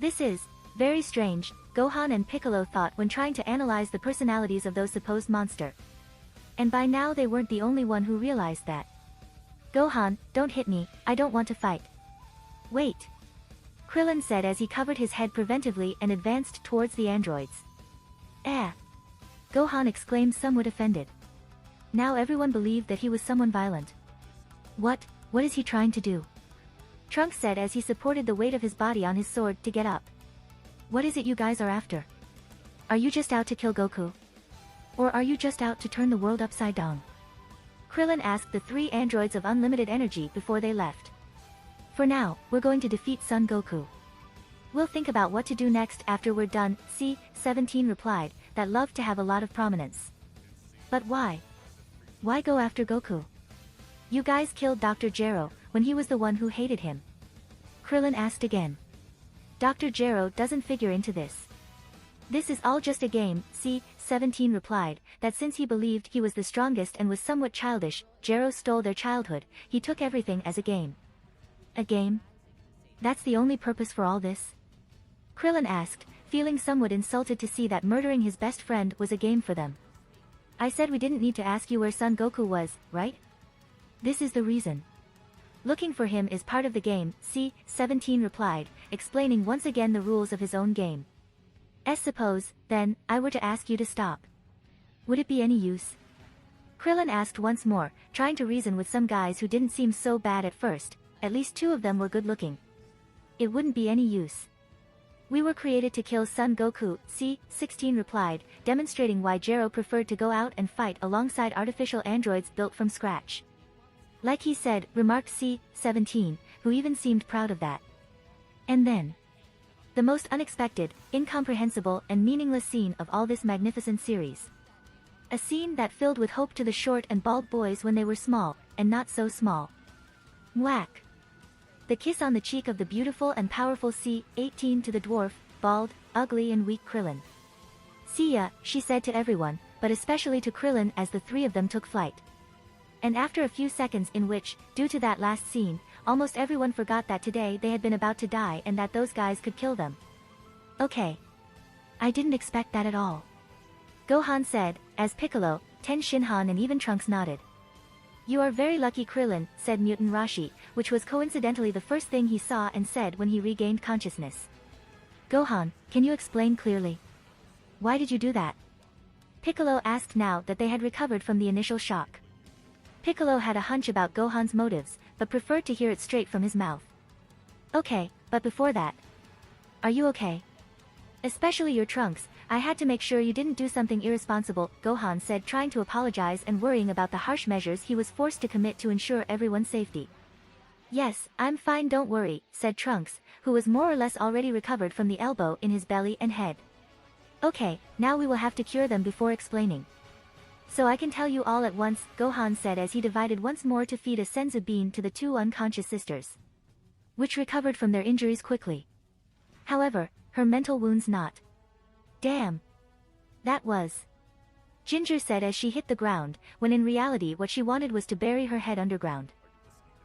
This is very strange, Gohan and Piccolo thought when trying to analyze the personalities of those supposed monsters. And by now they weren't the only one who realized that. Gohan, don't hit me, I don't want to fight. Wait. Krillin said as he covered his head preventively and advanced towards the androids. Gohan exclaimed somewhat offended. Now everyone believed that he was someone violent. What is he trying to do? Trunks said as he supported the weight of his body on his sword to get up. What is it you guys are after? Are you just out to kill Goku? Or are you just out to turn the world upside down? Krillin asked the 3 androids of unlimited energy before they left. For now, we're going to defeat Son Goku. We'll think about what to do next after we're done, C-17 replied, that loved to have a lot of prominence. But why? Why go after Goku? You guys killed Dr. Gero, when he was the one who hated him. Krillin asked again. Dr. Gero doesn't figure into this. This is all just a game, C-17 replied, that since he believed he was the strongest and was somewhat childish, Gero stole their childhood, he took everything as a game. A game? That's the only purpose for all this? Krillin asked, feeling somewhat insulted to see that murdering his best friend was a game for them. I said we didn't need to ask you where Son Goku was, right? This is the reason. Looking for him is part of the game, C-17 replied, explaining once again the rules of his own game. Suppose, then, I were to ask you to stop. Would it be any use? Krillin asked once more, trying to reason with some guys who didn't seem so bad at first. At least 2 of them were good looking. It wouldn't be any use. We were created to kill Son Goku, C-16 replied, demonstrating why Jero preferred to go out and fight alongside artificial androids built from scratch. Like he said, remarked C-17, who even seemed proud of that. And then, the most unexpected, incomprehensible, and meaningless scene of all this magnificent series. A scene that filled with hope to the short and bald boys when they were small, and not so small. Whack! The kiss on the cheek of the beautiful and powerful C-18 to the dwarf, bald, ugly and weak Krillin. "See ya," she said to everyone, but especially to Krillin as the 3 of them took flight. And after a few seconds in which, due to that last scene, almost everyone forgot that today they had been about to die and that those guys could kill them. Okay. I didn't expect that at all. Gohan said, as Piccolo, Ten Shinhan and even Trunks nodded. "You are very lucky, Krillin," said Mutant Rashi, which was coincidentally the first thing he saw and said when he regained consciousness. "Gohan, can you explain clearly? Why did you do that?" Piccolo asked now that they had recovered from the initial shock. Piccolo had a hunch about Gohan's motives, but preferred to hear it straight from his mouth. "Okay, but before that. Are you okay? Especially your Trunks, I had to make sure you didn't do something irresponsible," Gohan said, trying to apologize and worrying about the harsh measures he was forced to commit to ensure everyone's safety. "Yes, I'm fine, don't worry," said Trunks, who was more or less already recovered from the elbow in his belly and head. "Okay, now we will have to cure them before explaining. So I can tell you all at once," Gohan said as he divided once more to feed a senzu bean to the 2 unconscious sisters, which recovered from their injuries quickly. However, her mental wounds not. "Damn. That was..." Ginger said as she hit the ground, when in reality what she wanted was to bury her head underground.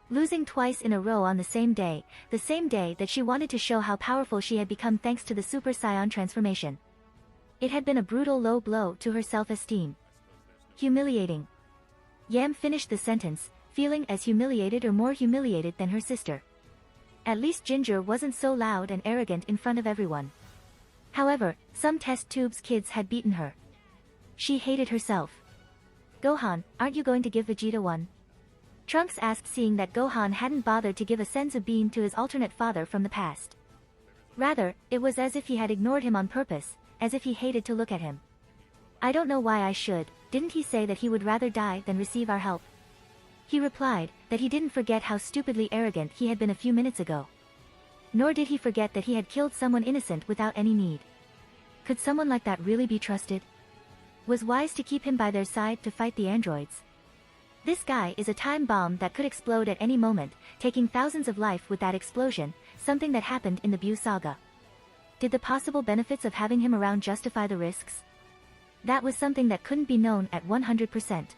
Losing twice in a row on the same day that she wanted to show how powerful she had become thanks to the Super Saiyan transformation. It had been a brutal low blow to her self-esteem. Humiliating. Yam finished the sentence, feeling as humiliated or more humiliated than her sister. At least Ginger wasn't so loud and arrogant in front of everyone. However, some test tubes kids had beaten her. She hated herself. "Gohan, aren't you going to give Vegeta one?" Trunks asked, seeing that Gohan hadn't bothered to give a senzu bean to his alternate father from the past. Rather, it was as if he had ignored him on purpose, as if he hated to look at him. "I don't know why I should, didn't he say that he would rather die than receive our help?" He replied, that he didn't forget how stupidly arrogant he had been a few minutes ago. Nor did he forget that he had killed someone innocent without any need. Could someone like that really be trusted? Was wise to keep him by their side to fight the androids. This guy is a time bomb that could explode at any moment, taking thousands of life with that explosion, something that happened in the Buu saga. Did the possible benefits of having him around justify the risks? That was something that couldn't be known at 100%.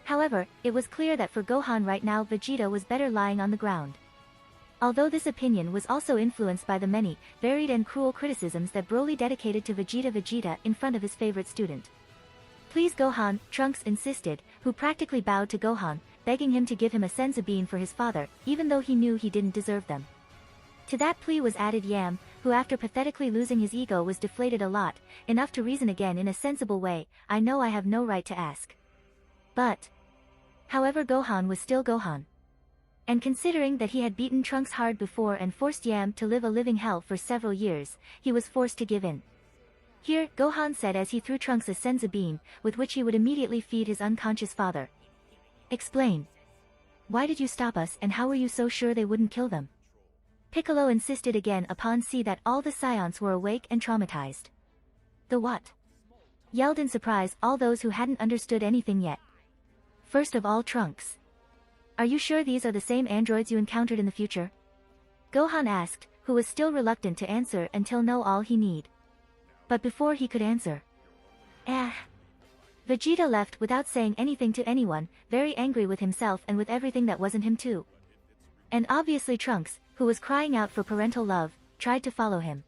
However, it was clear that for Gohan right now Vegeta was better lying on the ground. Although this opinion was also influenced by the many, varied and cruel criticisms that Broly dedicated to Vegeta in front of his favorite student. "Please Gohan," Trunks insisted, who practically bowed to Gohan, begging him to give him a senzu bean for his father, even though he knew he didn't deserve them. To that plea was added Yam, who after pathetically losing his ego was deflated a lot, enough to reason again in a sensible way, "I know I have no right to ask. But..." However, Gohan was still Gohan. And considering that he had beaten Trunks hard before and forced Yam to live a living hell for several years, he was forced to give in. "Here," Gohan said as he threw Trunks a senzu bean, with which he would immediately feed his unconscious father. "Explain. Why did you stop us and how were you so sure they wouldn't kill them?" Piccolo insisted again upon see that all the Scions were awake and traumatized. "The what?" yelled in surprise all those who hadn't understood anything yet. First of all, Trunks. "Are you sure these are the same androids you encountered in the future?" Gohan asked, who was still reluctant to answer until know all he need. But before he could answer, Vegeta left without saying anything to anyone, very angry with himself and with everything that wasn't him too. And obviously Trunks, who was crying out for parental love, tried to follow him.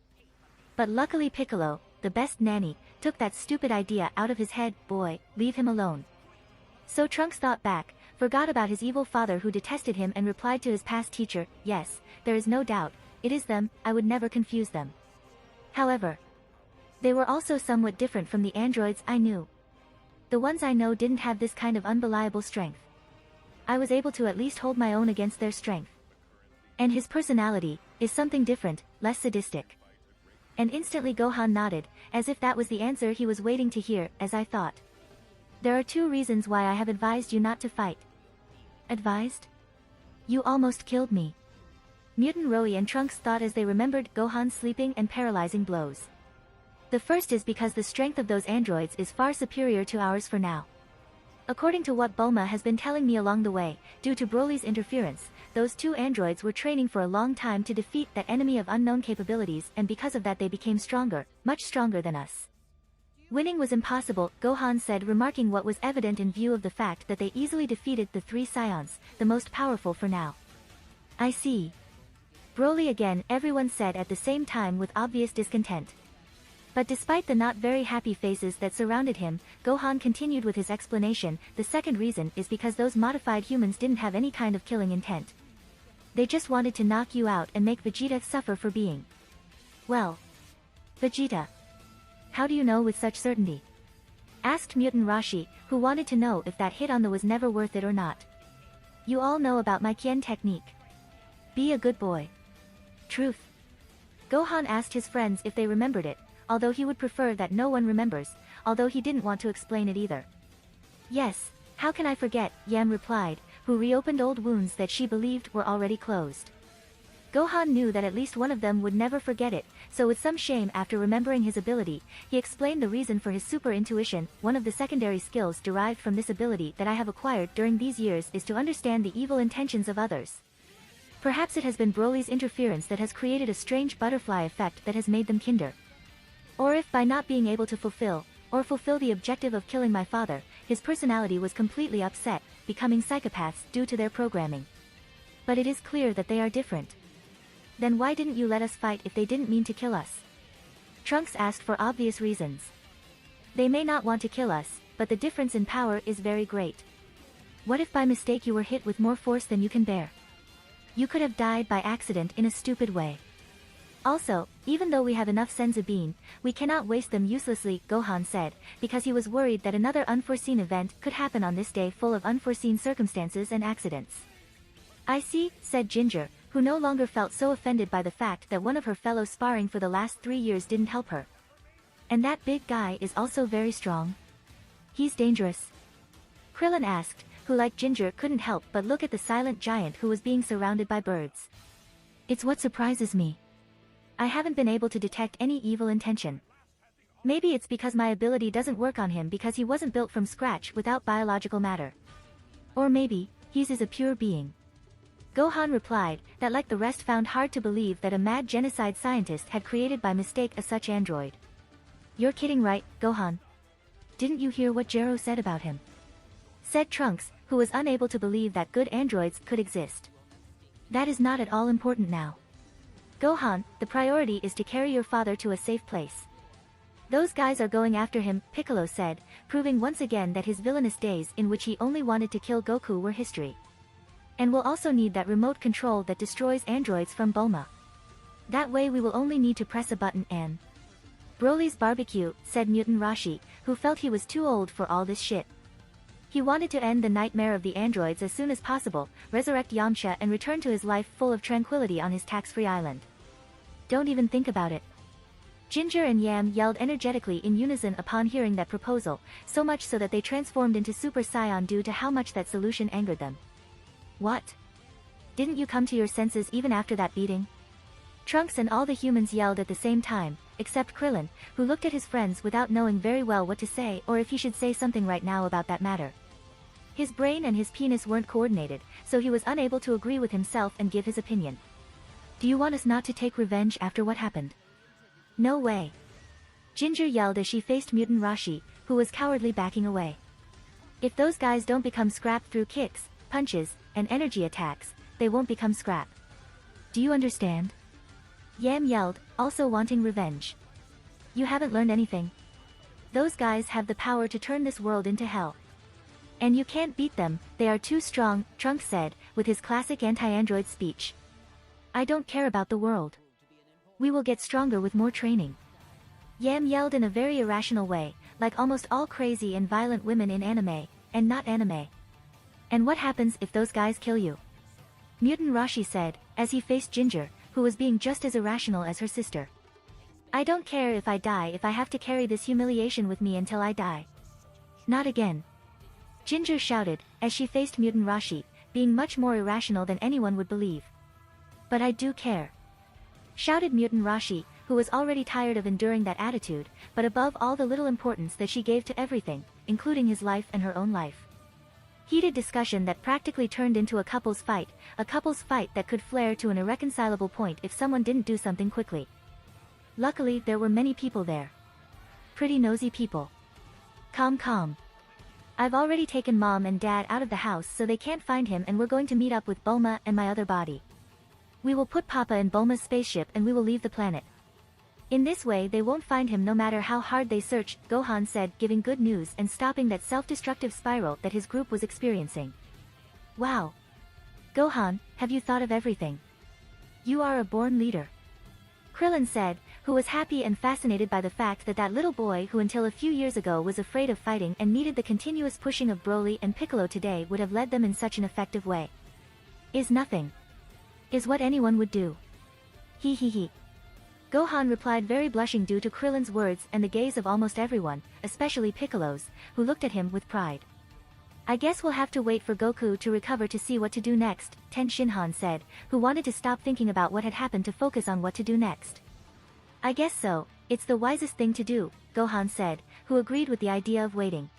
But luckily Piccolo, the best nanny, took that stupid idea out of his head. "Boy, leave him alone." So Trunks thought back, forgot about his evil father who detested him and replied to his past teacher, "Yes, there is no doubt, it is them, I would never confuse them. However, they were also somewhat different from the androids I knew. The ones I know didn't have this kind of unbelievable strength. I was able to at least hold my own against their strength. And his personality is something different, less sadistic. And instantly Gohan nodded, as if that was the answer he was waiting to hear, as I thought. There are 2 reasons why I have advised you not to fight. Advised? You almost killed me. Mutant Roy and Trunks thought as they remembered Gohan's sleeping and paralyzing blows. The first is because the strength of those androids is far superior to ours for now. According to what Bulma has been telling me along the way, due to Broly's interference, those 2 androids were training for a long time to defeat that enemy of unknown capabilities, and because of that they became stronger, much stronger than us. Winning was impossible, Gohan said, remarking what was evident in view of the fact that they easily defeated the 3 Scions, the most powerful for now. I see. Broly again, everyone said at the same time with obvious discontent. But despite the not very happy faces that surrounded him, Gohan continued with his explanation. The second reason is because those modified humans didn't have any kind of killing intent. They just wanted to knock you out and make Vegeta suffer for being. Well. Vegeta. How do you know with such certainty? Asked Mutant Rashi, who wanted to know if that hit on the was never worth it or not. You all know about my Kien technique. Be a good boy. Truth. Gohan asked his friends if they remembered it, although he would prefer that no one remembers, although he didn't want to explain it either. Yes, how can I forget, Yam replied, who reopened old wounds that she believed were already closed. Gohan knew that at least one of them would never forget it, so with some shame after remembering his ability, he explained the reason for his super intuition. One of the secondary skills derived from this ability that I have acquired during these years is to understand the evil intentions of others. Perhaps it has been Broly's interference that has created a strange butterfly effect that has made them kinder. Or if by not being able to fulfill the objective of killing my father, his personality was completely upset, becoming psychopaths due to their programming. But it is clear that they are different. Then why didn't you let us fight if they didn't mean to kill us? Trunks asked for obvious reasons. They may not want to kill us, but the difference in power is very great. What if by mistake you were hit with more force than you can bear? You could have died by accident in a stupid way. Also, even though we have enough senzu bean, we cannot waste them uselessly, Gohan said, because he was worried that another unforeseen event could happen on this day full of unforeseen circumstances and accidents. I see, said Ginger, who no longer felt so offended by the fact that one of her fellow sparring for the last 3 years didn't help her. And that big guy is also very strong. He's dangerous. Krillin asked, who like Ginger couldn't help but look at the silent giant who was being surrounded by birds. It's what surprises me. I haven't been able to detect any evil intention. Maybe it's because my ability doesn't work on him because he wasn't built from scratch without biological matter. Or maybe, he's a pure being. Gohan replied, that like the rest found hard to believe that a mad genocide scientist had created by mistake a such android. You're kidding, right, Gohan? Didn't you hear what Gero said about him? Said Trunks, who was unable to believe that good androids could exist. That is not at all important now. Gohan, the priority is to carry your father to a safe place. Those guys are going after him, Piccolo said, proving once again that his villainous days in which he only wanted to kill Goku were history. And we'll also need that remote control that destroys androids from Bulma. That way we will only need to press a button and... Broly's barbecue, said Mutant Rashi, who felt he was too old for all this shit. He wanted to end the nightmare of the androids as soon as possible, resurrect Yamcha and return to his life full of tranquility on his tax-free island. Don't even think about it. Ginger and Yam yelled energetically in unison upon hearing that proposal, so much so that they transformed into Super Saiyan due to how much that solution angered them. What? Didn't you come to your senses even after that beating? Trunks and all the humans yelled at the same time, except Krillin, who looked at his friends without knowing very well what to say or if he should say something right now about that matter. His brain and his penis weren't coordinated, so he was unable to agree with himself and give his opinion. Do you want us not to take revenge after what happened? No way. Ginger yelled as she faced Mutant Rashi, who was cowardly backing away. If those guys don't become scrap through kicks, punches, and energy attacks, they won't become scrap. Do you understand? Yam yelled, also wanting revenge. You haven't learned anything. Those guys have the power to turn this world into hell. And you can't beat them, they are too strong, Trunks said, with his classic anti-android speech. I don't care about the world. We will get stronger with more training. Yam yelled in a very irrational way, like almost all crazy and violent women in anime, and not anime. And what happens if those guys kill you? Mutant Rashi said, as he faced Ginger, who was being just as irrational as her sister. I don't care if I die if I have to carry this humiliation with me until I die. Not again. Ginger shouted, as she faced Mutant Rashi, being much more irrational than anyone would believe. But I do care. Shouted Mutant Rashi, who was already tired of enduring that attitude, but above all the little importance that she gave to everything, including his life and her own life. Heated discussion that practically turned into a couple's fight that could flare to an irreconcilable point if someone didn't do something quickly. Luckily there were many people there. Pretty nosy people. Calm. I've already taken Mom and Dad out of the house so they can't find him, and we're going to meet up with Bulma and my other body. We will put Papa in Bulma's spaceship and we will leave the planet. In this way they won't find him no matter how hard they search, Gohan said, giving good news and stopping that self-destructive spiral that his group was experiencing. Wow. Gohan, have you thought of everything? You are a born leader. Krillin said, who was happy and fascinated by the fact that that little boy who until a few years ago was afraid of fighting and needed the continuous pushing of Broly and Piccolo today would have led them in such an effective way. Is nothing. Is what anyone would do. He. Gohan replied, very blushing due to Krillin's words and the gaze of almost everyone, especially Piccolo's, who looked at him with pride. I guess we'll have to wait for Goku to recover to see what to do next, Ten Shinhan said, who wanted to stop thinking about what had happened to focus on what to do next. I guess so, it's the wisest thing to do, Gohan said, who agreed with the idea of waiting.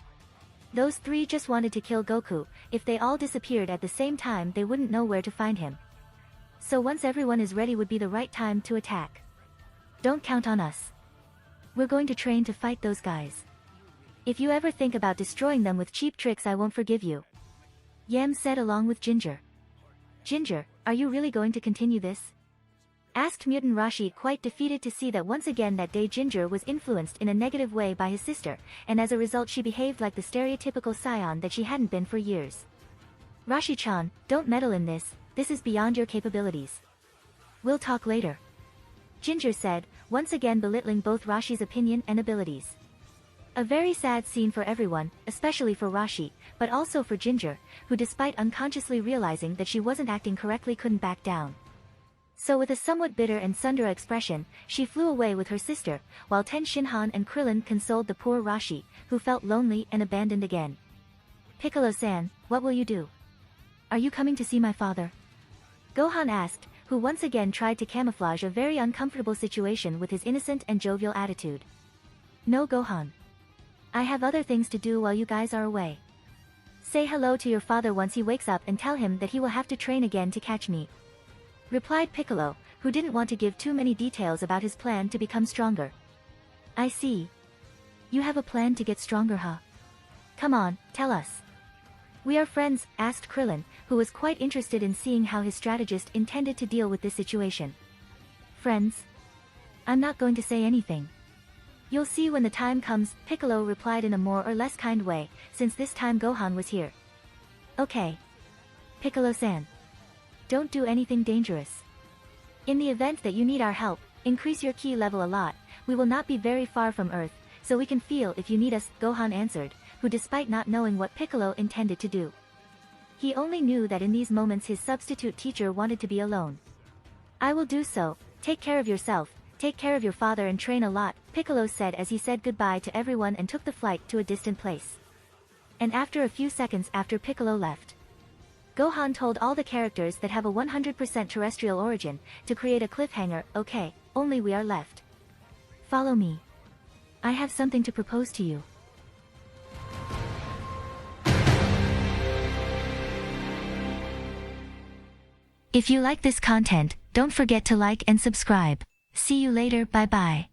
Those three just wanted to kill Goku. If they all disappeared at the same time they wouldn't know where to find him. So once everyone is ready would be the right time to attack. Don't count on us. We're going to train to fight those guys. If you ever think about destroying them with cheap tricks I won't forgive you. Yam said along with Ginger. Ginger, are you really going to continue this? Asked Mutant Rashi, quite defeated to see that once again that day Ginger was influenced in a negative way by his sister, and as a result she behaved like the stereotypical scion that she hadn't been for years. Rashi-chan, don't meddle in this is beyond your capabilities. We'll talk later. Ginger said, once again belittling both Rashi's opinion and abilities. A very sad scene for everyone, especially for Rashi, but also for Ginger, who despite unconsciously realizing that she wasn't acting correctly couldn't back down. So with a somewhat bitter and Sundara expression, she flew away with her sister, while Ten Shinhan and Krillin consoled the poor Rashi, who felt lonely and abandoned again. Piccolo-san, what will you do? Are you coming to see my father? Gohan asked, who once again tried to camouflage a very uncomfortable situation with his innocent and jovial attitude. No, Gohan. I have other things to do while you guys are away. Say hello to your father once he wakes up and tell him that he will have to train again to catch me. Replied Piccolo, who didn't want to give too many details about his plan to become stronger. I see. You have a plan to get stronger, huh? Come on, tell us. We are friends, asked Krillin, who was quite interested in seeing how his strategist intended to deal with this situation. Friends? I'm not going to say anything. You'll see when the time comes, Piccolo replied in a more or less kind way, since this time Gohan was here. Okay. Piccolo-san. Don't do anything dangerous. In the event that you need our help, increase your ki level a lot. We will not be very far from Earth, so we can feel if you need us, Gohan answered, who despite not knowing what Piccolo intended to do. He only knew that in these moments his substitute teacher wanted to be alone. I will do so. Take care of yourself, take care of your father and train a lot, Piccolo said as he said goodbye to everyone and took the flight to a distant place. And after a few seconds after Piccolo left, Gohan told all the characters that have a 100% terrestrial origin to create a cliffhanger. Okay, only we are left. Follow me. I have something to propose to you. If you like this content, don't forget to like and subscribe. See you later, bye bye.